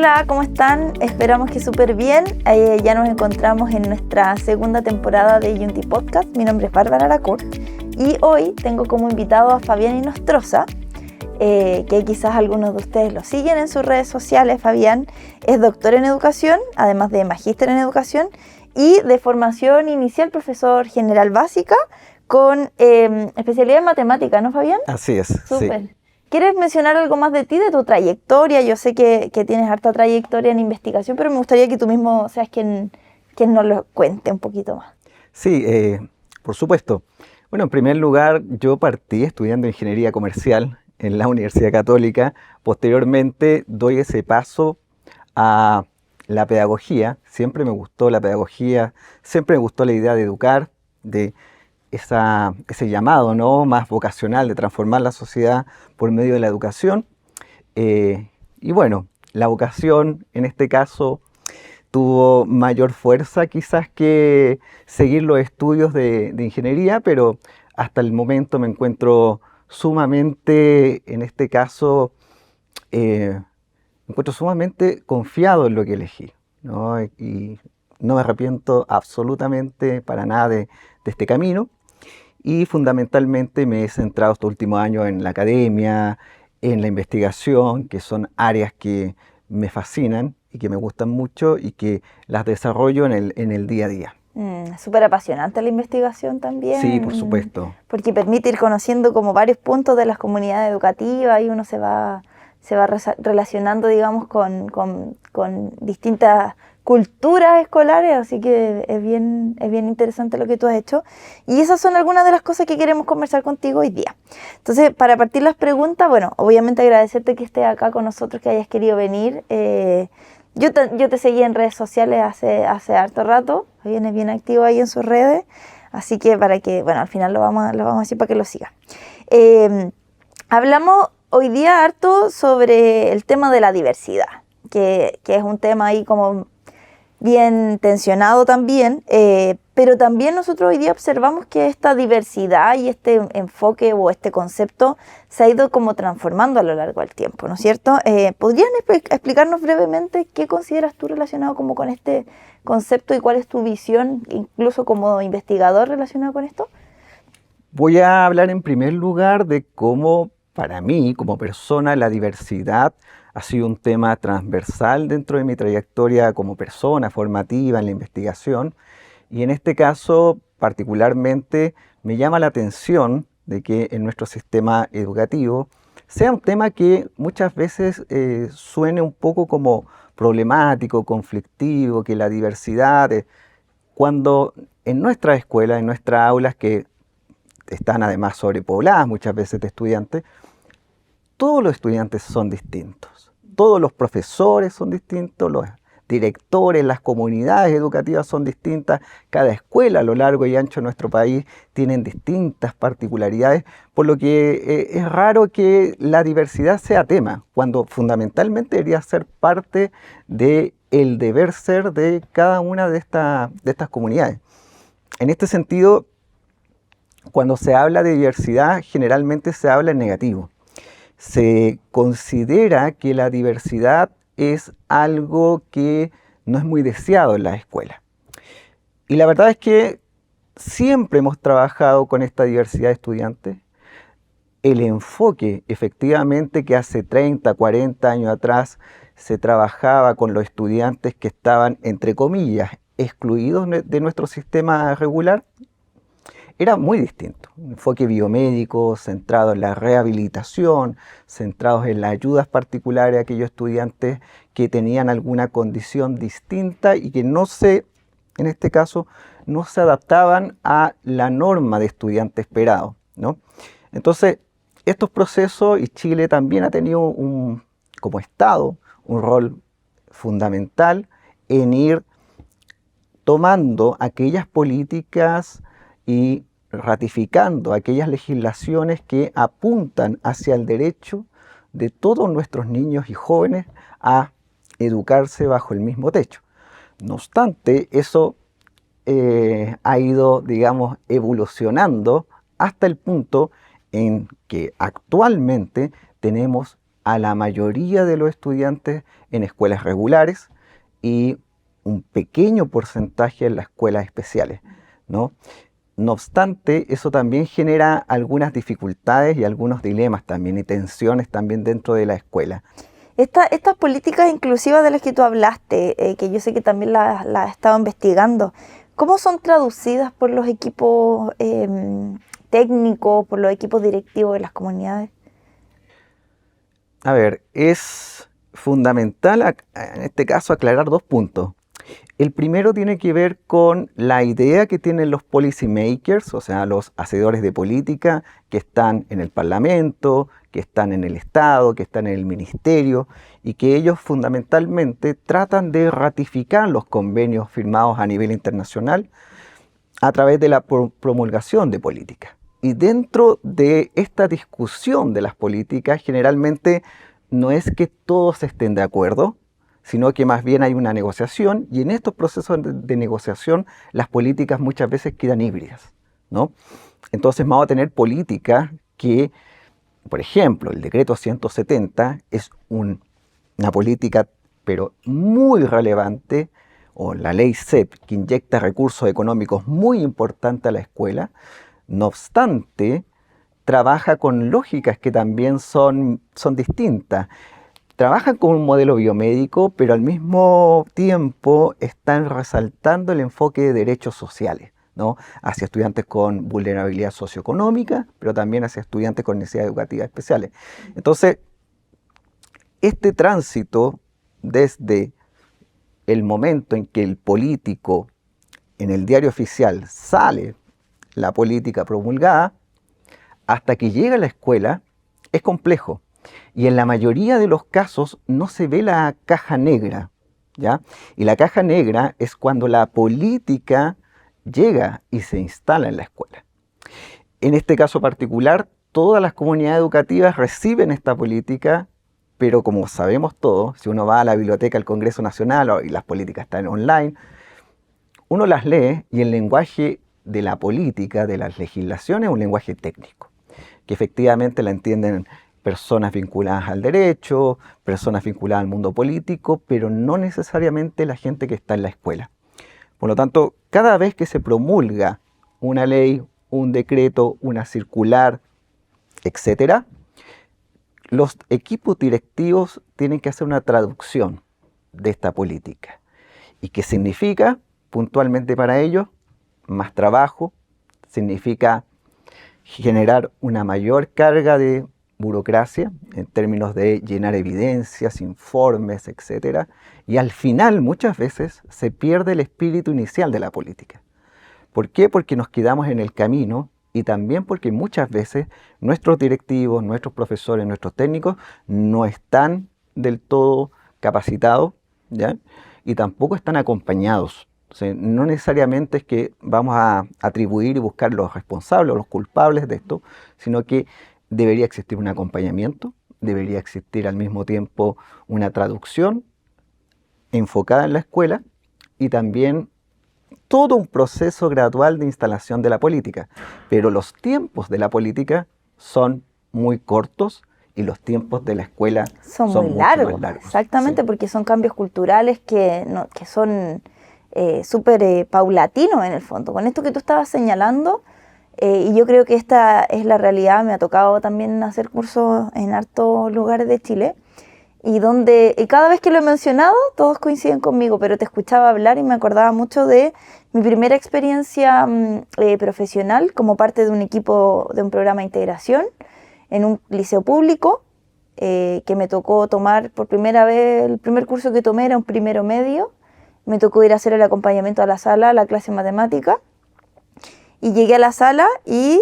Hola, ¿cómo están? Esperamos que súper bien. Ya nos encontramos en nuestra segunda temporada de Yunti Podcast. Mi nombre es Bárbara Lacour y hoy tengo como invitado a Fabián Inostroza, que quizás algunos de ustedes lo siguen en sus redes sociales. Fabián es doctor en educación, además de magíster en educación y de formación inicial profesor general básica con especialidad en matemática, ¿no, Fabián? Así es, Súper. sí. ¿Quieres mencionar algo más de ti, de tu trayectoria? Yo sé que tienes harta trayectoria en investigación, pero me gustaría que tú mismo seas quien nos lo cuente un poquito más. Sí, por supuesto. Bueno, en primer lugar, yo partí estudiando ingeniería comercial en la Universidad Católica. Posteriormente doy ese paso a la pedagogía. Siempre me gustó la pedagogía, siempre me gustó la idea de educar, de ese llamado, ¿no?, más vocacional de transformar la sociedad por medio de la educación. Y bueno, la vocación en este caso tuvo mayor fuerza quizás que seguir los estudios de ingeniería, pero hasta el momento me encuentro sumamente, en este caso, me encuentro sumamente confiado en lo que elegí, ¿no? Y no me arrepiento absolutamente para nada de este camino. Y fundamentalmente me he centrado estos últimos años en la academia, en la investigación, que son áreas que me fascinan y que me gustan mucho y que las desarrollo en el día a día. Súper apasionante la investigación Sí, por también, supuesto. porque permite ir conociendo como varios puntos de las comunidades educativas y uno se va relacionando, digamos, con distintas culturas escolares, así que es bien interesante lo que tú has hecho. Y esas son algunas de las cosas que queremos conversar contigo hoy día. Entonces, para partir las preguntas, bueno, obviamente agradecerte que estés acá con nosotros, que hayas querido venir. Yo te seguí en redes sociales hace harto rato, vienes bien activo ahí en sus redes, así que bueno, al final lo vamos a decir para que lo sigas. Hablamos hoy día harto sobre el tema de la diversidad, que es un tema ahí como bien tensionado también, pero también nosotros hoy día observamos que esta diversidad y este enfoque o este concepto se ha ido como transformando a lo largo del tiempo, ¿no es cierto? ¿Podrían explicarnos brevemente qué consideras tú relacionado como con este concepto y cuál es tu visión, incluso como investigador relacionado con esto? Voy a hablar en primer lugar de cómo, para mí, como persona, la diversidad ha sido un tema transversal dentro de mi trayectoria como persona formativa en la investigación. Y en este caso, particularmente, me llama la atención de que en nuestro sistema educativo sea un tema que muchas veces suene un poco como problemático, conflictivo, que la diversidad, cuando en nuestras escuelas, en nuestras aulas, que están además sobrepobladas muchas veces de estudiantes, todos los estudiantes son distintos, todos los profesores son distintos, los directores, las comunidades educativas son distintas, cada escuela a lo largo y ancho de nuestro país tienen distintas particularidades, por lo que es raro que la diversidad sea tema, cuando fundamentalmente debería ser parte del deber ser de cada una de estas comunidades. En este sentido, cuando se habla de diversidad, generalmente se habla en negativo. Se considera que la diversidad es algo que no es muy deseado en las escuelas. Y la verdad es que siempre hemos trabajado con esta diversidad de estudiantes. El enfoque, efectivamente, que hace 30, 40 años atrás se trabajaba con los estudiantes que estaban, entre comillas, excluidos de nuestro sistema regular, era muy distinto. Un enfoque biomédico, centrado en la rehabilitación, centrados en las ayudas particulares a aquellos estudiantes que tenían alguna condición distinta y que en este caso, no se adaptaban a la norma de estudiante esperado, ¿no? Entonces, estos procesos, y Chile también ha tenido como Estado un rol fundamental en ir tomando aquellas políticas y ratificando aquellas legislaciones que apuntan hacia el derecho de todos nuestros niños y jóvenes a educarse bajo el mismo techo. No obstante, eso ha ido, digamos, evolucionando hasta el punto en que actualmente tenemos a la mayoría de los estudiantes en escuelas regulares y un pequeño porcentaje en las escuelas especiales, ¿no? No obstante, eso también genera algunas dificultades y algunos dilemas también y tensiones también dentro de la escuela. Estas políticas inclusivas de las que tú hablaste, que yo sé que también las has estado investigando, ¿cómo son traducidas por los equipos técnicos, por los equipos directivos de las comunidades? A ver, es fundamental en este caso aclarar dos puntos. El primero tiene que ver con la idea que tienen los policy makers, o sea, los hacedores de política que están en el Parlamento, que están en el Estado, que están en el Ministerio, y que ellos fundamentalmente tratan de ratificar los convenios firmados a nivel internacional a través de la promulgación de políticas. Y dentro de esta discusión de las políticas, generalmente no es que todos estén de acuerdo, sino que más bien hay una negociación, y en estos procesos de negociación las políticas muchas veces quedan híbridas, ¿no? Entonces vamos a tener políticas que, por ejemplo, el decreto 170 es una política pero muy relevante, o la ley CEP, que inyecta recursos económicos muy importantes a la escuela. No obstante, trabaja con lógicas que también son distintas. Trabajan con un modelo biomédico, pero al mismo tiempo están resaltando el enfoque de derechos sociales, ¿no? Hacia estudiantes con vulnerabilidad socioeconómica, pero también hacia estudiantes con necesidades educativas especiales. Entonces, este tránsito desde el momento en que el político en el diario oficial sale la política promulgada, hasta que llega a la escuela, es complejo. Y en la mayoría de los casos no se ve la caja negra, ¿ya? Y la caja negra es cuando la política llega y se instala en la escuela. En este caso particular, todas las comunidades educativas reciben esta política, pero como sabemos todos, si uno va a la biblioteca del Congreso Nacional y las políticas están online, uno las lee y el lenguaje de la política, de las legislaciones, es un lenguaje técnico, que efectivamente la entienden personas vinculadas al derecho, personas vinculadas al mundo político, pero no necesariamente la gente que está en la escuela. Por lo tanto, cada vez que se promulga una ley, un decreto, una circular, etcétera, los equipos directivos tienen que hacer una traducción de esta política. ¿Y qué significa puntualmente para ellos? Más trabajo, significa generar una mayor carga de burocracia en términos de llenar evidencias, informes, etc. Y al final muchas veces se pierde el espíritu inicial de la política. ¿Por qué? Porque nos quedamos en el camino y también porque muchas veces nuestros directivos, nuestros profesores, nuestros técnicos no están del todo capacitados, ¿ya? Y tampoco están acompañados. O sea, no necesariamente es que vamos a atribuir y buscar los responsables o los culpables de esto, sino que debería existir un acompañamiento, debería existir al mismo tiempo una traducción enfocada en la escuela y también todo un proceso gradual de instalación de la política. Pero los tiempos de la política son muy cortos y los tiempos de la escuela son muy mucho largos. más largos. Exactamente, Sí. porque son cambios culturales que son súper paulatinos en el fondo. Con esto que tú estabas señalando, y yo creo que esta es la realidad, me ha tocado también hacer cursos en hartos lugares de Chile, y cada vez que lo he mencionado, todos coinciden conmigo, pero te escuchaba hablar y me acordaba mucho de mi primera experiencia profesional como parte de un equipo de un programa de integración en un liceo público, que me tocó tomar por primera vez. El primer curso que tomé era un primero medio, me tocó ir a hacer el acompañamiento a la sala, a la clase de matemática, y llegué a la sala y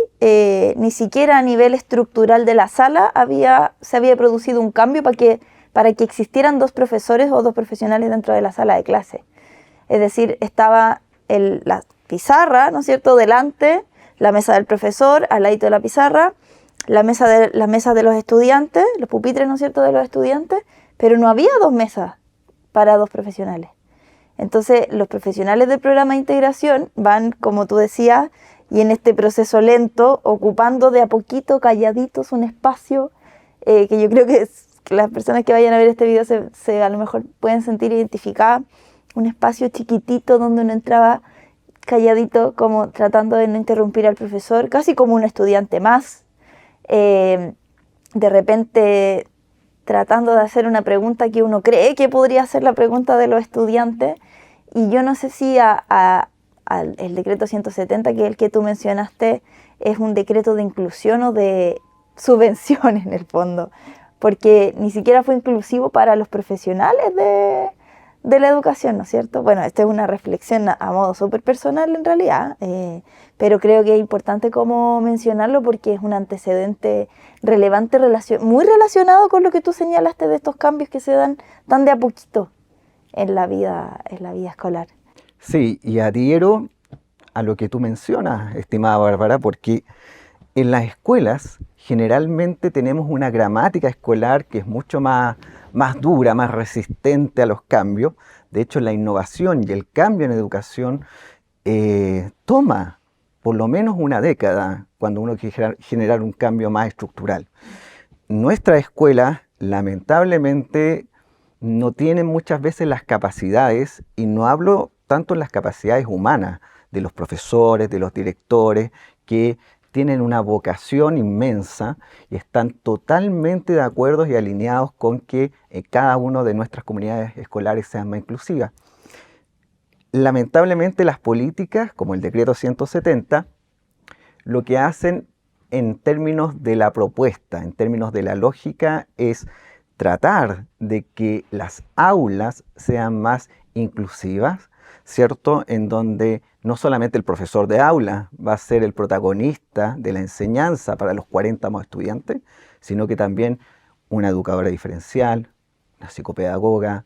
ni siquiera a nivel estructural de la sala se había producido un cambio para que existieran dos profesores o dos profesionales dentro de la sala de clase. Es decir, estaba la pizarra, ¿no es cierto?, delante, la mesa del profesor, al ladito de la pizarra, la mesa de los estudiantes, los pupitres, ¿no es cierto?, de los estudiantes, pero no había dos mesas para dos profesionales. Entonces, los profesionales del programa de integración van, como tú decías, y en este proceso lento, ocupando de a poquito, calladitos, un espacio que yo creo que que las personas que vayan a ver este video a lo mejor pueden sentir identificada, un espacio chiquitito donde uno entraba calladito, como tratando de no interrumpir al profesor, casi como un estudiante más, de repente tratando de hacer una pregunta que uno cree que podría ser la pregunta de los estudiantes. Y yo no sé si el decreto 170, que es el que tú mencionaste, es un decreto de inclusión o de subvención en el fondo, porque ni siquiera fue inclusivo para los profesionales de la educación, ¿no es cierto? Bueno, esta es una reflexión a modo súper personal en realidad, pero creo que es importante como mencionarlo porque es un antecedente relevante, muy relacionado con lo que tú señalaste de estos cambios que se dan tan de a poquito en la vida escolar. Sí, y adhiero a lo que tú mencionas, estimada Bárbara, porque en las escuelas generalmente tenemos una gramática escolar que es mucho más dura, más resistente a los cambios. De hecho, la innovación y el cambio en educación toma por lo menos una década cuando uno quiere generar un cambio más estructural. Nuestra escuela, lamentablemente, no tienen muchas veces las capacidades, y no hablo tanto en las capacidades humanas de los profesores, de los directores, que tienen una vocación inmensa y están totalmente de acuerdo y alineados con que cada una de nuestras comunidades escolares sean más inclusivas. Lamentablemente las políticas, como el decreto 170, lo que hacen en términos de la propuesta, en términos de la lógica, es tratar de que las aulas sean más inclusivas, ¿cierto? En donde no solamente el profesor de aula va a ser el protagonista de la enseñanza para los 40 más estudiantes, sino que también una educadora diferencial, una psicopedagoga,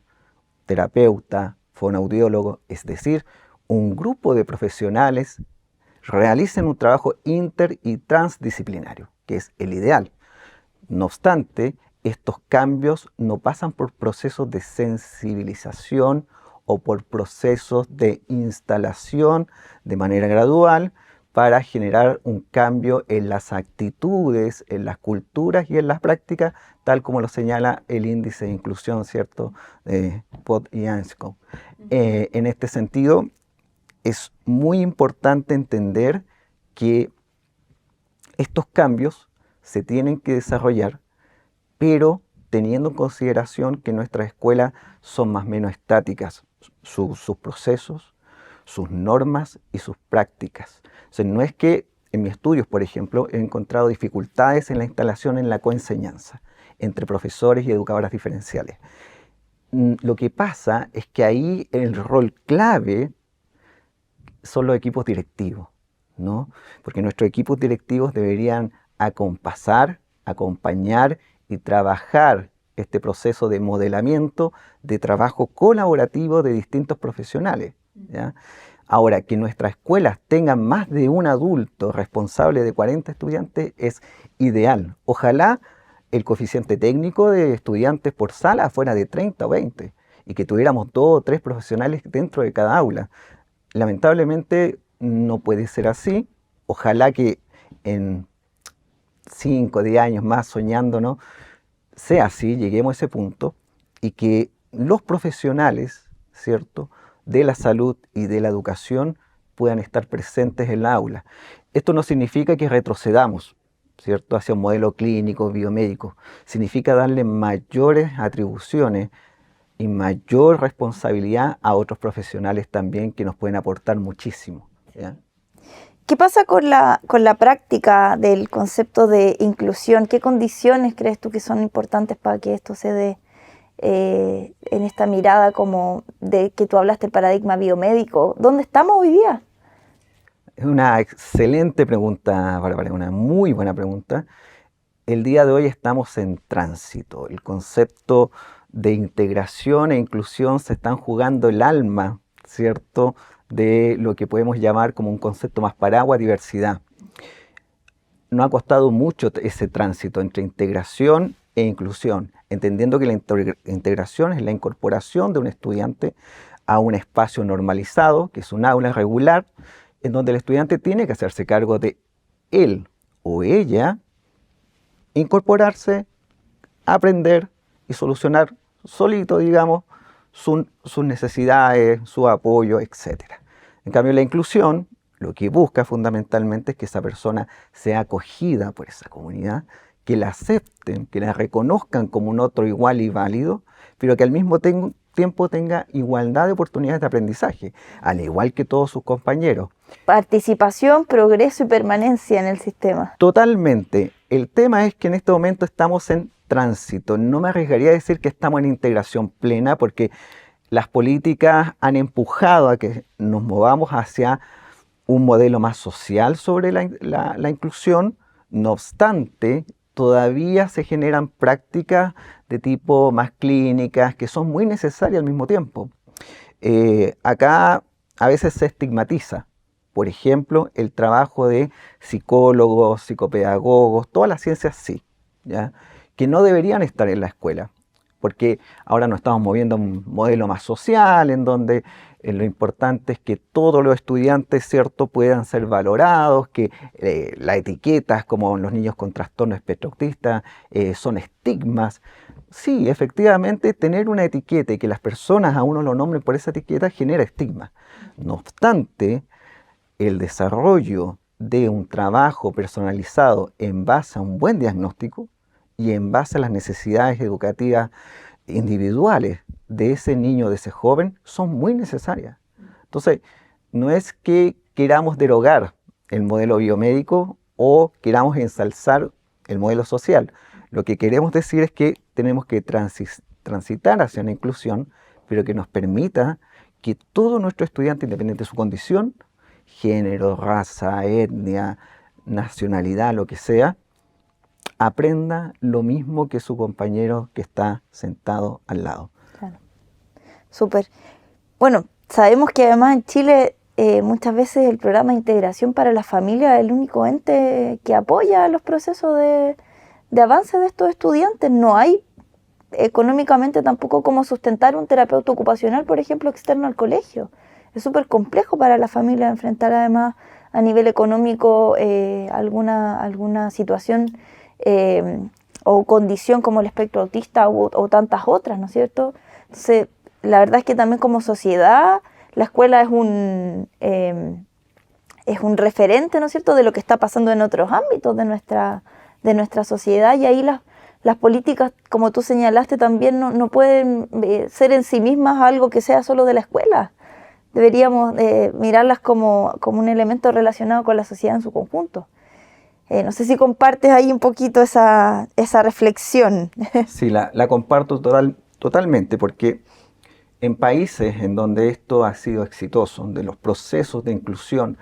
terapeuta, fonoaudiólogo, es decir, un grupo de profesionales realicen un trabajo inter y transdisciplinario, que es el ideal. No obstante, estos cambios no pasan por procesos de sensibilización o por procesos de instalación de manera gradual para generar un cambio en las actitudes, en las culturas y en las prácticas, tal como lo señala el índice de inclusión, ¿cierto?, POD y ANSCO. En este sentido, es muy importante entender que estos cambios se tienen que desarrollar, pero teniendo en consideración que nuestras escuelas son más o menos estáticas, sus procesos, sus normas y sus prácticas. O sea, no es que en mis estudios, por ejemplo, he encontrado dificultades en la instalación en la coenseñanza entre profesores y educadoras diferenciales. Lo que pasa es que ahí el rol clave son los equipos directivos, ¿no? Porque nuestros equipos directivos deberían acompasar, acompañar y trabajar este proceso de modelamiento, de trabajo colaborativo de distintos profesionales, ¿ya? Ahora, que nuestras escuelas tengan más de un adulto responsable de 40 estudiantes es ideal. Ojalá el coeficiente técnico de estudiantes por sala fuera de 30 o 20 y que tuviéramos 2 o 3 profesionales dentro de cada aula. Lamentablemente no puede ser así. Ojalá que en 5 o 10 años más soñando, ¿no?, sea así, lleguemos a ese punto y que los profesionales, ¿cierto?, de la salud y de la educación puedan estar presentes en la aula. Esto no significa que retrocedamos, ¿cierto?, hacia un modelo clínico, biomédico. Significa darle mayores atribuciones y mayor responsabilidad a otros profesionales también que nos pueden aportar muchísimo, ¿ya? ¿Qué pasa con la práctica del concepto de inclusión? ¿Qué condiciones crees tú que son importantes para que esto se dé en esta mirada como de que tú hablaste, el paradigma biomédico? ¿Dónde estamos hoy día? Es una excelente pregunta, Bárbara, una muy buena pregunta. El día de hoy estamos en tránsito. El concepto de integración e inclusión se están jugando el alma, ¿cierto?, de lo que podemos llamar como un concepto más paraguas, diversidad. Nos ha costado mucho ese tránsito entre integración e inclusión, entendiendo que la integración es la incorporación de un estudiante a un espacio normalizado, que es un aula regular, en donde el estudiante tiene que hacerse cargo de él o ella, incorporarse, aprender y solucionar solito, digamos, sus necesidades, su apoyo, etc. En cambio, la inclusión lo que busca fundamentalmente es que esa persona sea acogida por esa comunidad, que la acepten, que la reconozcan como un otro igual y válido, pero que al mismo tiempo tenga igualdad de oportunidades de aprendizaje, al igual que todos sus compañeros. Participación, progreso y permanencia en el sistema. Totalmente. El tema es que en este momento estamos en tránsito. No me arriesgaría a decir que estamos en integración plena porque las políticas han empujado a que nos movamos hacia un modelo más social sobre la inclusión. No obstante, todavía se generan prácticas de tipo más clínicas que son muy necesarias al mismo tiempo. Acá a veces se estigmatiza, por ejemplo, el trabajo de psicólogos, psicopedagogos, todas las ciencias sí, ¿ya? Que no deberían estar en la escuela, porque ahora nos estamos moviendo a un modelo más social, en donde lo importante es que todos los estudiantes, ¿cierto?, puedan ser valorados, que las etiquetas como los niños con trastorno espectro autista son estigmas. Sí, efectivamente, tener una etiqueta y que las personas a uno lo nombren por esa etiqueta genera estigma. No obstante, el desarrollo de un trabajo personalizado en base a un buen diagnóstico y en base a las necesidades educativas individuales de ese niño, de ese joven, son muy necesarias. Entonces, no es que queramos derogar el modelo biomédico o queramos ensalzar el modelo social. Lo que queremos decir es que tenemos que transitar hacia una inclusión, pero que nos permita que todo nuestro estudiante, independiente de su condición, género, raza, etnia, nacionalidad, lo que sea, aprenda lo mismo que su compañero que está sentado al lado. Claro. Súper. Bueno, sabemos que además en Chile muchas veces el programa de integración para la familia es el único ente que apoya los procesos de avance de estos estudiantes. No hay económicamente tampoco cómo sustentar un terapeuta ocupacional, por ejemplo, externo al colegio. Es súper complejo para la familia enfrentar además a nivel económico alguna situación o condición como el espectro autista o tantas otras, ¿no es cierto? Entonces, la verdad es que también como sociedad la escuela es un referente, ¿no es cierto?, de lo que está pasando en otros ámbitos de nuestra sociedad, y ahí las políticas, como tú señalaste, también no pueden ser en sí mismas algo que sea solo de la escuela. Deberíamos mirarlas como un elemento relacionado con la sociedad en su conjunto. No sé si compartes ahí un poquito esa reflexión. Sí, la comparto totalmente, porque en países en donde esto ha sido exitoso, donde los procesos de inclusión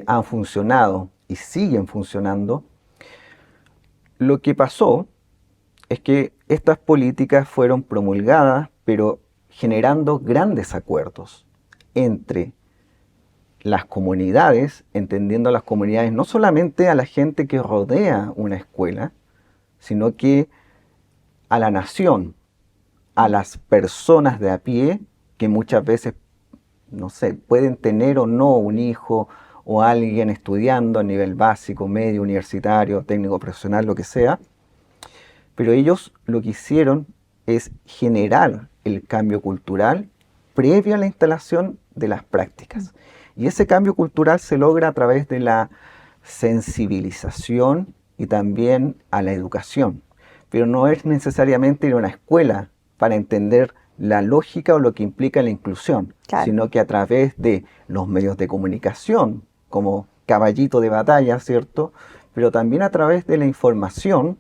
han funcionado y siguen funcionando, lo que pasó es que estas políticas fueron promulgadas, pero generando grandes acuerdos entre las comunidades, entendiendo a las comunidades no solamente a la gente que rodea una escuela, sino que a la nación, a las personas de a pie, que muchas veces, no sé, pueden tener o no un hijo o alguien estudiando a nivel básico, medio, universitario, técnico, profesional, lo que sea, pero ellos lo que hicieron es generar el cambio cultural previo a la instalación de las prácticas. Y ese cambio cultural se logra a través de la sensibilización y también a la educación. Pero no es necesariamente ir a una escuela para entender la lógica o lo que implica la inclusión, claro, sino que a través de los medios de comunicación, como caballito de batalla, ¿cierto? Pero también a través de la información,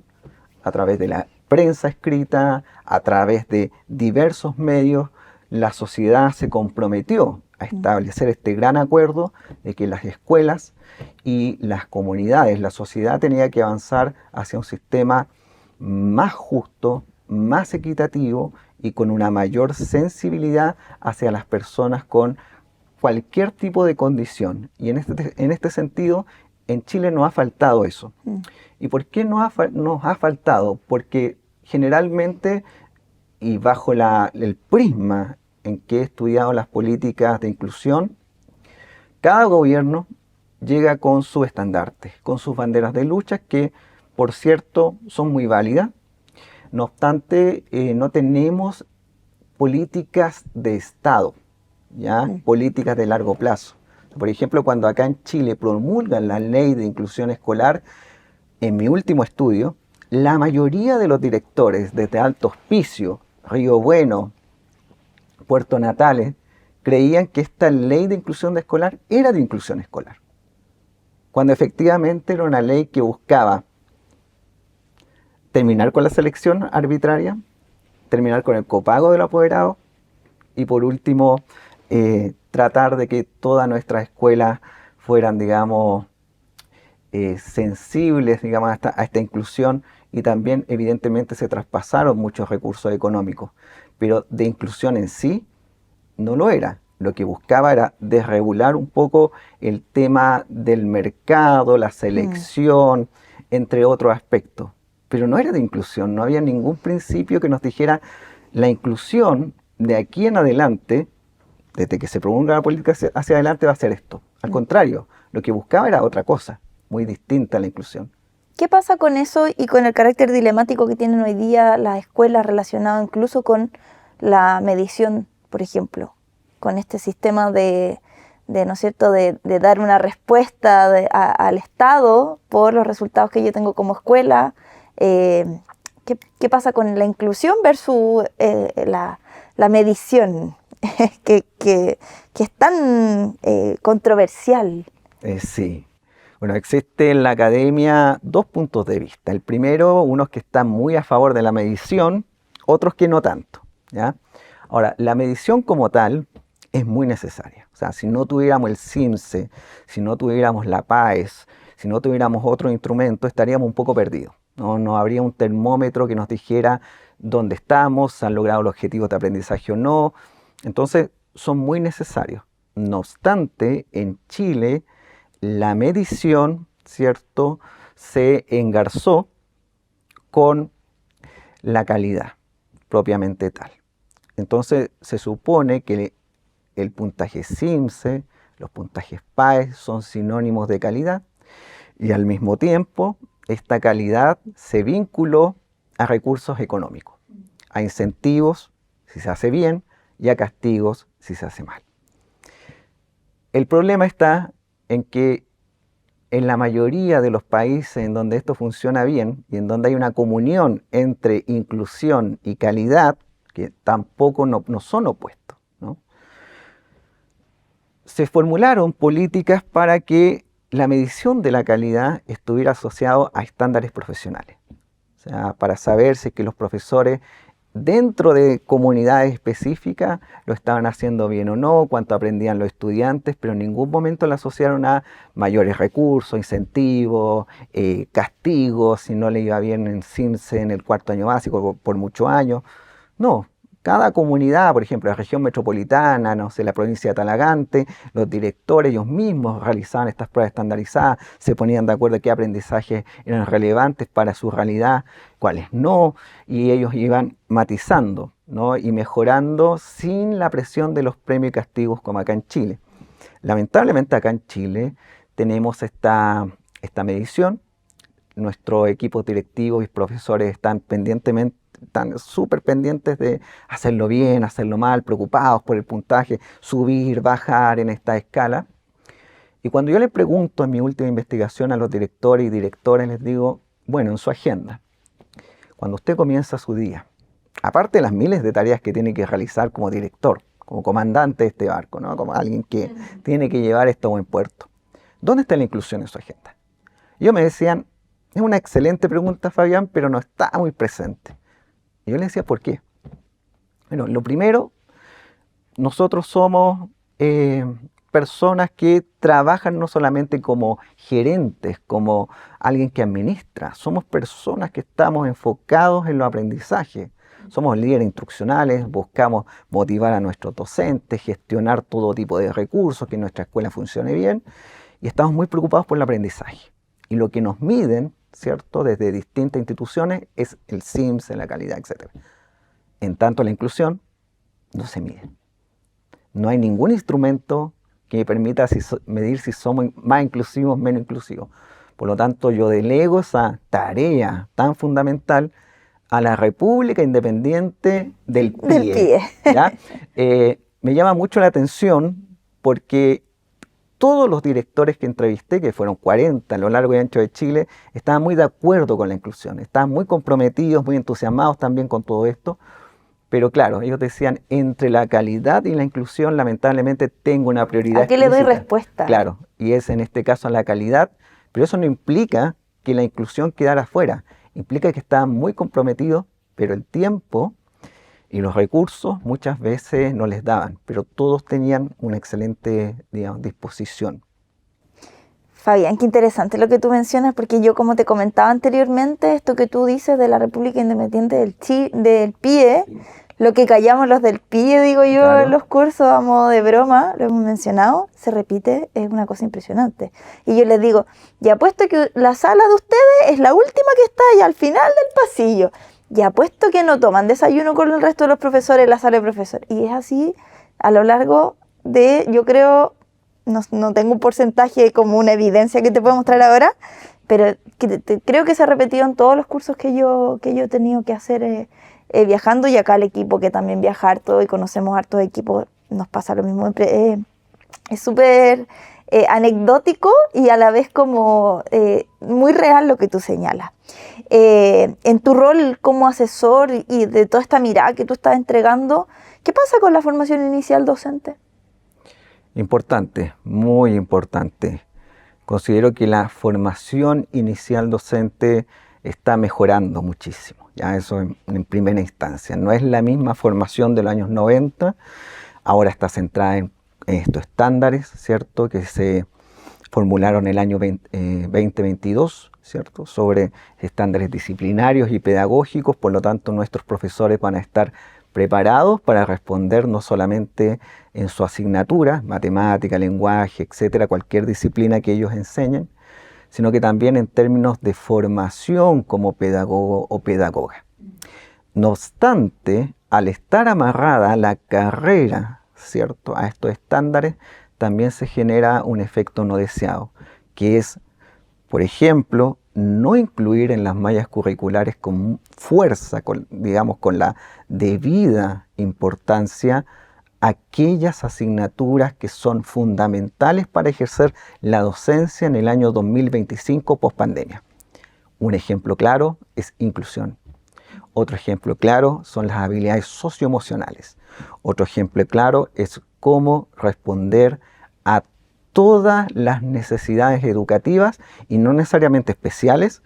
a través de la prensa escrita, a través de diversos medios, la sociedad se comprometió a establecer este gran acuerdo de que las escuelas y las comunidades, la sociedad tenía que avanzar hacia un sistema más justo, más equitativo y con una mayor sensibilidad hacia las personas con cualquier tipo de condición. Y en este sentido, en Chile nos ha faltado eso. ¿Y por qué nos ha faltado? Porque generalmente, y bajo el prisma en que he estudiado las políticas de inclusión, cada gobierno llega con su estandarte, con sus banderas de lucha, que por cierto son muy válidas. No obstante, no tenemos políticas de Estado, ¿ya? Políticas de largo plazo. Por ejemplo, cuando acá en Chile promulgan la ley de inclusión escolar, en mi último estudio, la mayoría de los directores desde Alto Hospicio, Río Bueno, Puerto Natales, creían que esta ley de inclusión escolar era de inclusión escolar, cuando efectivamente era una ley que buscaba terminar con la selección arbitraria, terminar con el copago del apoderado y por último tratar de que todas nuestras escuelas fueran, digamos, sensibles, digamos, a esta inclusión, y también evidentemente se traspasaron muchos recursos económicos, pero de inclusión en sí no lo era. Lo que buscaba era desregular un poco el tema del mercado, la selección, entre otros aspectos. Pero no era de inclusión, no había ningún principio que nos dijera la inclusión de aquí en adelante, desde que se promulga la política hacia adelante, va a ser esto. Al contrario, lo que buscaba era otra cosa, muy distinta a la inclusión. ¿Qué pasa con eso y con el carácter dilemático que tienen hoy día las escuelas relacionado incluso con la medición, por ejemplo? Con este sistema de ¿no es cierto?, de dar una respuesta al Estado por los resultados que yo tengo como escuela. ¿Qué pasa con la inclusión versus la medición, que es tan controversial? Sí. Bueno, existe en la academia dos puntos de vista. El primero, unos que están muy a favor de la medición, otros que no tanto, ¿ya? Ahora, la medición como tal es muy necesaria. O sea, si no tuviéramos el CIMSE, si no tuviéramos la PAES, si no tuviéramos otro instrumento, estaríamos un poco perdidos. No habría un termómetro que nos dijera dónde estamos, si han logrado los objetivos de aprendizaje o no. Entonces, son muy necesarios. No obstante, en Chile, la medición, ¿cierto?, se engarzó con la calidad propiamente tal. Entonces, se supone que el puntaje CIMSE, los puntajes PAES son sinónimos de calidad, y al mismo tiempo esta calidad se vinculó a recursos económicos, a incentivos si se hace bien y a castigos si se hace mal. El problema está en que en la mayoría de los países en donde esto funciona bien y en donde hay una comunión entre inclusión y calidad, que tampoco no son opuestos, ¿no?, se formularon políticas para que la medición de la calidad estuviera asociado a estándares profesionales. O sea, para saber si es que los profesores dentro de comunidades específicas lo estaban haciendo bien o no, cuánto aprendían los estudiantes, pero en ningún momento lo asociaron a mayores recursos, incentivos, castigos, si no le iba bien en CIMSE en el cuarto año básico por muchos años. No. Cada comunidad, por ejemplo, la región metropolitana, no sé, la provincia de Talagante, los directores ellos mismos realizaban estas pruebas estandarizadas, se ponían de acuerdo qué aprendizajes eran relevantes para su realidad, cuáles no, y ellos iban matizando, ¿no?, y mejorando sin la presión de los premios y castigos como acá en Chile. Lamentablemente acá en Chile tenemos esta medición, nuestros equipos directivos y profesores están súper pendientes de hacerlo bien, hacerlo mal, preocupados por el puntaje, subir, bajar en esta escala. Y cuando yo les pregunto en mi última investigación a los directores y directoras, les digo, bueno, en su agenda, cuando usted comienza su día, aparte de las miles de tareas que tiene que realizar como director, como comandante de este barco, ¿no?, como alguien que tiene que llevar esto a buen puerto, ¿dónde está la inclusión en su agenda? Y ellos me decían, es una excelente pregunta, Fabián, pero no está muy presente. Y yo le decía, ¿por qué? Bueno, lo primero, nosotros somos personas que trabajan no solamente como gerentes, como alguien que administra, somos personas que estamos enfocados en los aprendizajes. Somos líderes instruccionales, buscamos motivar a nuestros docentes, gestionar todo tipo de recursos, que nuestra escuela funcione bien, y estamos muy preocupados por el aprendizaje. Y lo que nos miden, ¿cierto?, desde distintas instituciones es el CIMSE, la calidad, etc. En tanto, la inclusión no se mide. No hay ningún instrumento que me permita medir si somos más inclusivos, menos inclusivos. Por lo tanto, yo delego esa tarea tan fundamental a la República Independiente del PIE. Del PIE. ¿Ya? Me llama mucho la atención porque todos los directores que entrevisté, que fueron 40 a lo largo y ancho de Chile, estaban muy de acuerdo con la inclusión, estaban muy comprometidos, muy entusiasmados también con todo esto. Pero claro, ellos decían, entre la calidad y la inclusión, lamentablemente tengo una prioridad ¿A qué le doy explícita. respuesta? Claro, y es en este caso a la calidad, pero eso no implica que la inclusión quedara fuera. Implica que estaban muy comprometidos, pero el tiempo y los recursos muchas veces no les daban, pero todos tenían una excelente, digamos, disposición. Fabián, qué interesante lo que tú mencionas, porque yo, como te comentaba anteriormente, esto que tú dices de la República Independiente del PIE, lo que callamos los del PIE, digo yo, Claro. en los cursos a modo de broma, lo hemos mencionado, se repite, es una cosa impresionante. Y yo les digo, y apuesto que la sala de ustedes es la última que está allá al final del pasillo. Y apuesto que no toman desayuno con el resto de los profesores en la sala de profesores. Y es así a lo largo de, yo creo, no tengo un porcentaje como una evidencia que te puedo mostrar ahora, pero creo que se ha repetido en todos los cursos que yo he tenido que hacer viajando, y acá el equipo que también viaja harto y conocemos hartos equipos, nos pasa lo mismo. Es súper anecdótico y a la vez como muy real lo que tú señalas. En tu rol como asesor y de toda esta mirada que tú estás entregando, ¿qué pasa con la formación inicial docente? Importante, muy importante. Considero que la formación inicial docente está mejorando muchísimo. Ya eso en primera instancia. No es la misma formación de los años 90, ahora está centrada en estos estándares, ¿cierto?, que se formularon el año 2022, ¿cierto?, sobre estándares disciplinarios y pedagógicos. Por lo tanto, nuestros profesores van a estar preparados para responder no solamente en su asignatura, matemática, lenguaje, etcétera, cualquier disciplina que ellos enseñen, sino que también en términos de formación como pedagogo o pedagoga. No obstante, al estar amarrada la carrera, ¿cierto?, a estos estándares, también se genera un efecto no deseado, que es, por ejemplo, no incluir en las mallas curriculares con fuerza, digamos, con la debida importancia, aquellas asignaturas que son fundamentales para ejercer la docencia en el año 2025 post-pandemia. Un ejemplo claro es inclusión. Otro ejemplo claro son las habilidades socioemocionales. Otro ejemplo claro es cómo responder a todas las necesidades educativas y no necesariamente especiales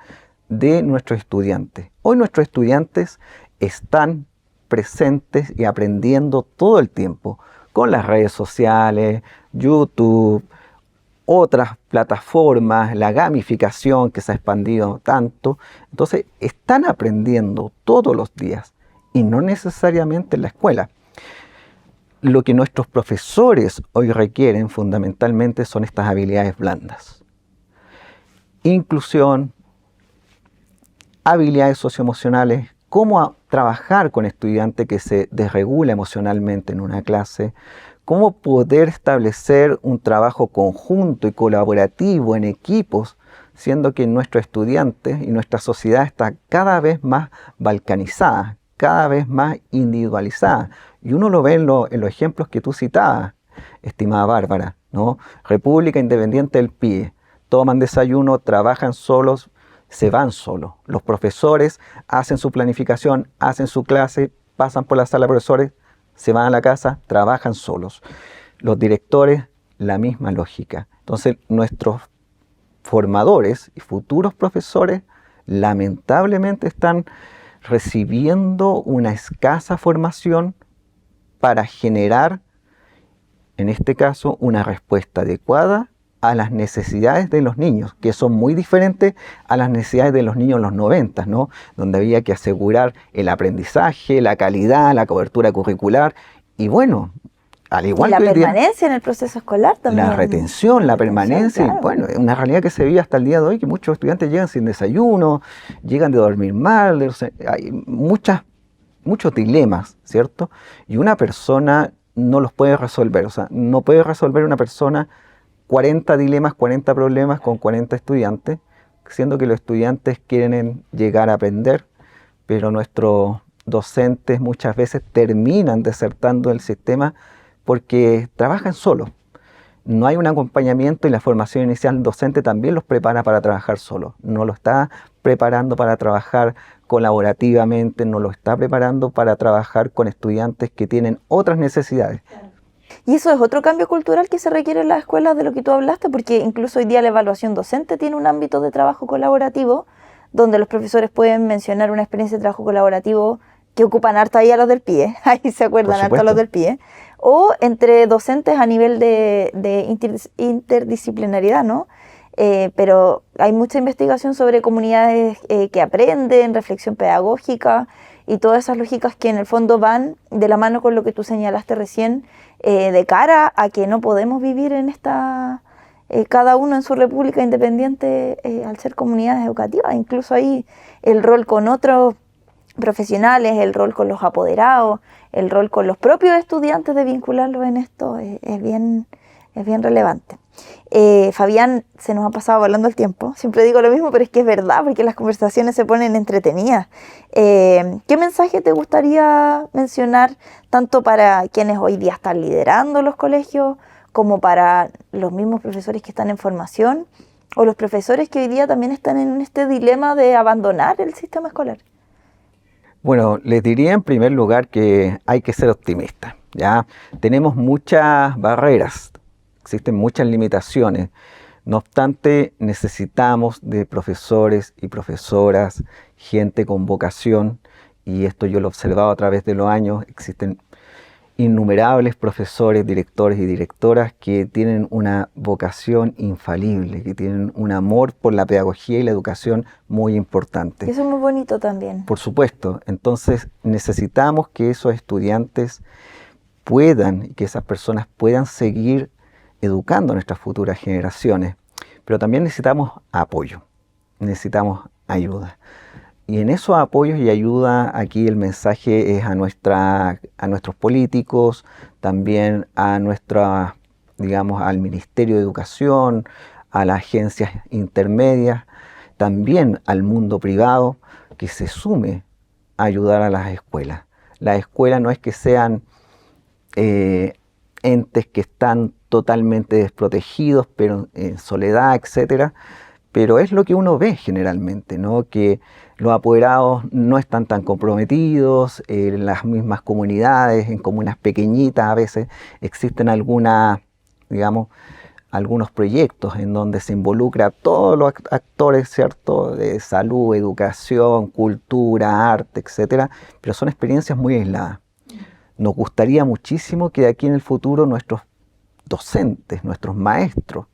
de nuestros estudiantes. Hoy nuestros estudiantes están presentes y aprendiendo todo el tiempo con las redes sociales, YouTube, otras plataformas, la gamificación que se ha expandido tanto. Entonces están aprendiendo todos los días y no necesariamente en la escuela. Lo que nuestros profesores hoy requieren fundamentalmente son estas habilidades blandas. Inclusión, habilidades socioemocionales, cómo trabajar con estudiantes que se desregula emocionalmente en una clase, cómo poder establecer un trabajo conjunto y colaborativo en equipos, siendo que nuestros estudiantes y nuestra sociedad está cada vez más balcanizada, cada vez más individualizada. Y uno lo ve en los ejemplos que tú citabas, estimada Bárbara, ¿no? República Independiente del PIE, toman desayuno, trabajan solos, se van solos. Los profesores hacen su planificación, hacen su clase, pasan por la sala de profesores, se van a la casa, trabajan solos. Los directores, la misma lógica. Entonces, nuestros formadores y futuros profesores lamentablemente están recibiendo una escasa formación para generar, en este caso, una respuesta adecuada a las necesidades de los niños, que son muy diferentes a las necesidades de los niños en los 90, ¿no?, donde había que asegurar el aprendizaje, la calidad, la cobertura curricular, y bueno, al igual que hoy la día, permanencia en el proceso escolar también. la retención, la permanencia, claro. y bueno, es una realidad que se vive hasta el día de hoy, que muchos estudiantes llegan sin desayuno, llegan de dormir mal, hay muchos dilemas, ¿cierto? Y una persona no los puede resolver, o sea, no puede resolver una persona 40 dilemas, 40 problemas con 40 estudiantes, siendo que los estudiantes quieren llegar a aprender, pero nuestros docentes muchas veces terminan desertando del sistema porque trabajan solos. No hay un acompañamiento y la formación inicial docente también los prepara para trabajar solos. No lo está preparando para trabajar colaborativamente, no lo está preparando para trabajar con estudiantes que tienen otras necesidades. Y eso es otro cambio cultural que se requiere en las escuelas de lo que tú hablaste, porque incluso hoy día la evaluación docente tiene un ámbito de trabajo colaborativo, donde los profesores pueden mencionar una experiencia de trabajo colaborativo que ocupan harto ahí a los del PIE, ahí se acuerdan harto a los del PIE, o entre docentes a nivel de interdisciplinaridad, ¿no? Pero hay mucha investigación sobre comunidades que aprenden, reflexión pedagógica y todas esas lógicas que en el fondo van de la mano con lo que tú señalaste recién, de cara a que no podemos vivir en esta, cada uno en su república independiente al ser comunidades educativas. Incluso ahí el rol con otros profesionales, el rol con los apoderados, el rol con los propios estudiantes de vincularlos en esto es bien relevante. Fabián, se nos ha pasado volando el tiempo. Siempre digo lo mismo, pero es que es verdad, porque las conversaciones se ponen entretenidas. ¿Qué mensaje te gustaría mencionar, tanto para quienes hoy día están liderando los colegios, como para los mismos profesores que están en formación, o los profesores que hoy día también están en este dilema de abandonar el sistema escolar? Bueno, les diría en primer lugar que hay que ser optimistas, ¿ya? Tenemos muchas barreras, existen muchas limitaciones. No obstante, necesitamos de profesores y profesoras, gente con vocación, y esto yo lo he observado a través de los años. Existen innumerables profesores, directores y directoras que tienen una vocación infalible, que tienen un amor por la pedagogía y la educación muy importante. Y eso es muy bonito también. Por supuesto. Entonces necesitamos que esos estudiantes puedan, que esas personas puedan seguir educando a nuestras futuras generaciones. Pero también necesitamos apoyo, necesitamos ayuda. Y en esos apoyos y ayuda, aquí el mensaje es a nuestros políticos, también a al Ministerio de Educación, a las agencias intermedias, también al mundo privado, que se sume a ayudar a las escuelas. Las escuelas no es que sean entes que están totalmente desprotegidos, pero en soledad, etcétera. Pero es lo que uno ve generalmente, ¿no? Que los apoderados no están tan comprometidos, en las mismas comunidades, en comunas pequeñitas a veces existen algunos proyectos en donde se involucra a todos los actores, ¿cierto? De salud, educación, cultura, arte, etcétera, pero son experiencias muy aisladas. Nos gustaría muchísimo que de aquí en el futuro nuestros docentes, nuestros maestros,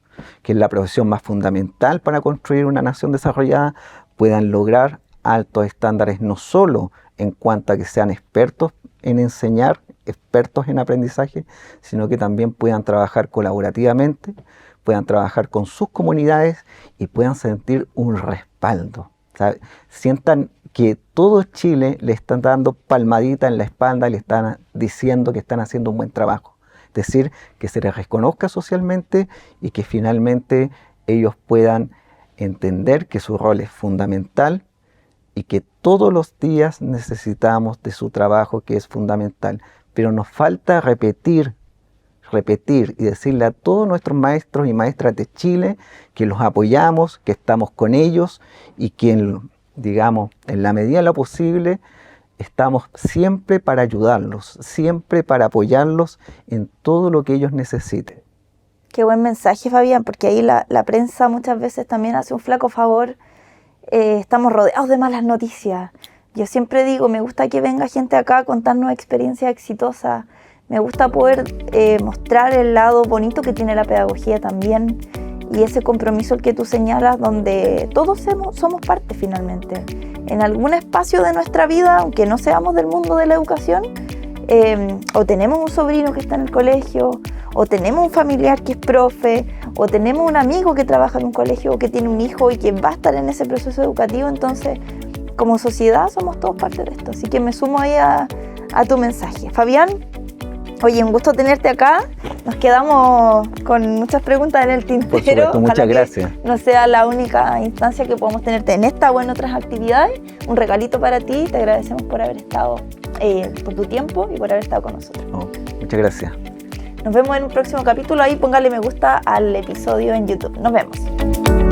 que es la profesión más fundamental para construir una nación desarrollada, puedan lograr altos estándares, no solo en cuanto a que sean expertos en enseñar, expertos en aprendizaje, sino que también puedan trabajar colaborativamente, puedan trabajar con sus comunidades y puedan sentir un respaldo. ¿Sabe? Sientan que todo Chile le están dando palmadita en la espalda y le están diciendo que están haciendo un buen trabajo. Es decir, que se les reconozca socialmente y que finalmente ellos puedan entender que su rol es fundamental y que todos los días necesitamos de su trabajo, que es fundamental. Pero nos falta repetir y decirle a todos nuestros maestros y maestras de Chile que los apoyamos, que estamos con ellos y que en la medida de lo posible estamos siempre para ayudarlos, siempre para apoyarlos en todo lo que ellos necesiten. Qué buen mensaje, Fabián, porque ahí la prensa muchas veces también hace un flaco favor. Estamos rodeados de malas noticias. Yo siempre digo, me gusta que venga gente acá a contarnos experiencias exitosas. Me gusta poder mostrar el lado bonito que tiene la pedagogía también y ese compromiso el que tú señalas, donde todos somos parte finalmente. En algún espacio de nuestra vida, aunque no seamos del mundo de la educación, o tenemos un sobrino que está en el colegio, o tenemos un familiar que es profe, o tenemos un amigo que trabaja en un colegio o que tiene un hijo y que va a estar en ese proceso educativo. Entonces, como sociedad somos todos parte de esto. Así que me sumo ahí a tu mensaje. Fabián, Oye, un gusto tenerte acá. Nos quedamos con muchas preguntas en el tintero. Por supuesto, muchas Ojalá que gracias. no sea la única instancia que podamos tenerte en esta o en otras actividades. Un regalito para ti. Te agradecemos por haber estado, por tu tiempo y por haber estado con nosotros. Oh, muchas gracias. Nos vemos en un próximo capítulo. Ahí póngale me gusta al episodio en YouTube. Nos vemos.